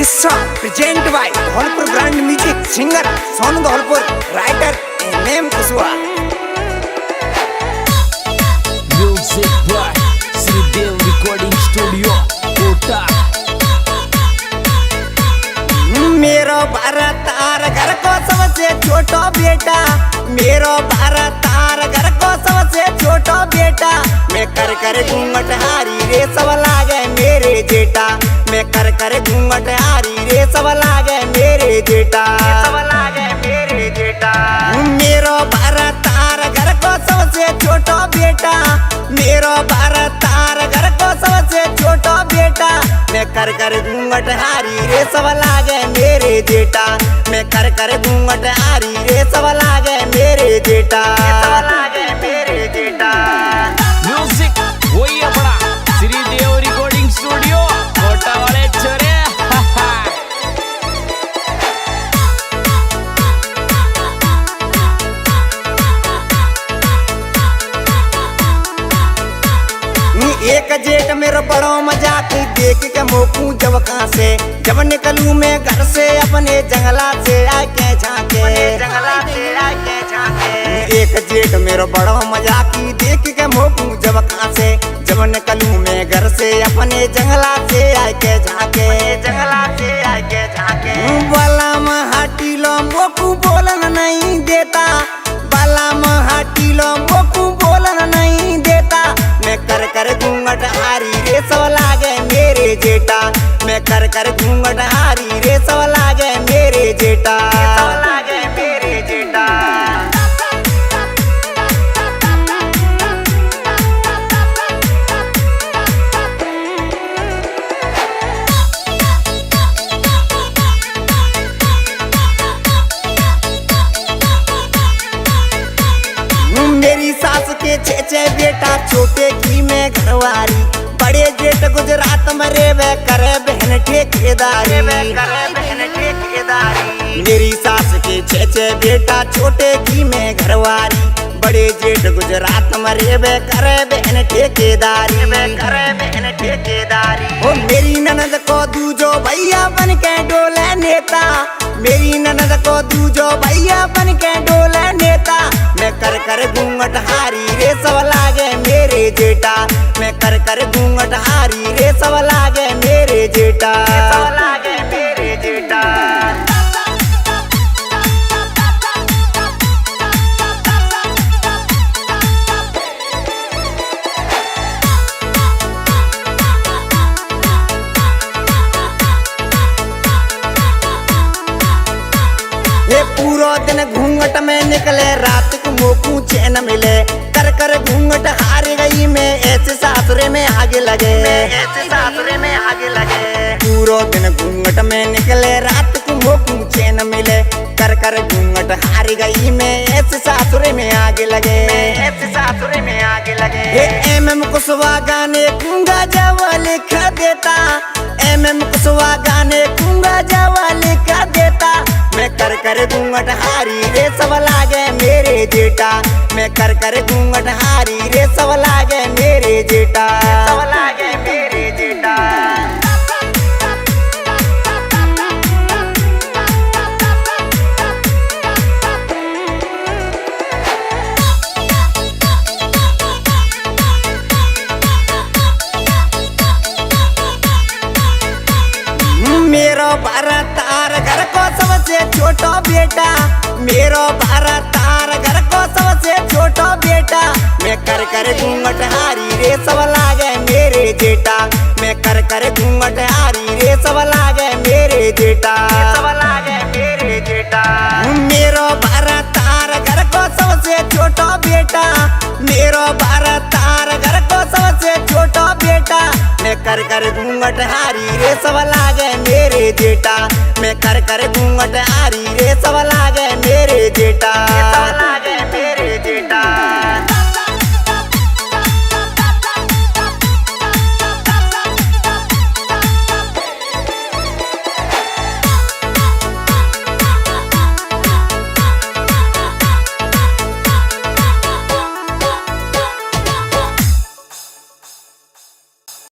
This song presented by Dholpur Grand Music Singer Sonu Dholpur, writer M.M. Kushwaha. Music by Sridev Recording Studio, Kota. मेरो भारत तार घर को सबसे छोटा बेटा, मेरो भारत तार घर को सबसे छोटा बेटा। मैं कर घूंघट हारी रे सब लागे मेरे जेठा, मैं कर घूंघट हारी रे सब लागे मेरे जेठा, सब लागे मेरे जेठा। मेरो भारत तार घर को सबसे छोटा बेटा, मेरो भारत तार घर को सबसे छोटा बेटा। मैं कर घूंघट हारी रे सब लागे मेरे जेठा, मैं कर घूंघट हारी रे सब लागे मेरे जेठा, सब लागे मेरे जेठा। Music वही अपना श्रीदेव रिकॉर्डिंग स्टूडियो, कोटा वाले छोरे। एक जेठ मेरा बड़ो मजाक देख के मोकू जब कहाँ से, जब निकलूं मैं घर से अपने जंगला से आके झांके, जंगला से आके झांके। एक जेठ मेरा बड़ो मजाक देख के मोकू जब कहाँ से, जब निकलूं मैं घर से अपने जंगला से आके झांके, जंगला से आके झांके। बाला महाटी लो मोकू बोलन नहीं देता, बाला महाटी लो मोकू बोलन नहीं देता। मैं कर घूंघट हारी रे सब लागे मेरे जेठा, मैं कर घूंघट हारी रे सब लागे मेरे जेठा, सब लागे मेरे जेठा। मेरी सास के छे बेटा, छोटे की मैं घरवारी, बड़े जेठ गुजरात में रे वे करे बहन ठेकेदारी, करे बहन ठेकेदारी। मेरी सास के छे बेटा, छोटे की मैं घरवारी, बड़े जेठ गुजरात में रे वे करे बहन ठेकेदारी, करे बहन ठेकेदारी। ओ मेरी ननद को दूजो भैया बन के डोले नेता, मेरी ननद को दूजो भैया बन के डोले नेता। मैं कर घूंघट हारी रे सब लागे मेरे जेठा, मैं कर घूंघट हारी रे सब लागे मेरे जेठा, सब लागे मेरे जेठा। पूरा दिन घूंघट में निकले, रात को मोकू चैन मिले, कर घूंघट हार गई मैं, ऐसे सासुरे में आगे लगे, ऐसे सासुरे में आगे लगे। पूरा दिन घूंघट में निकले, रात को मोकू चैन मिले, कर घूंघट हार गई मैं, ऐसे सासुरे में आगे लगे, ऐसे सासुरे में आगे लगे। M.M. कुशवाहा गाने गूंगा जावा लिखा देता, M.M. कुशवाहा गाने गूंगा जावा लिखा देता। मैं कर घूंघट हारी रे सब लागे मेरे जेठा, मैं कर घूंघट हारी रे सब लागे मेरे जेठा, सब लागे मेरे जेठा। मेरो भारत तार घर को सबसे छोटा बेटा, मेरो भारत तार घर को सबसे छोटा बेटा। मैं कर घूंघट हारी रे सब लागे मेरे जेठा, मैं कर घूंघट हारी रे सब लागे मेरे जेठा, सब लागे मेरे जेठा। मेरो भारत तार घर को सबसे छोटा बेटा, मेरो भारत तार घर को सबसे छोटा बेटा। मैं कर घूंघट हारी रे सब लागे मेरे जेठा, मैं कर घूंघट हारी रे सब लागे मेरे जेठा, सब लागे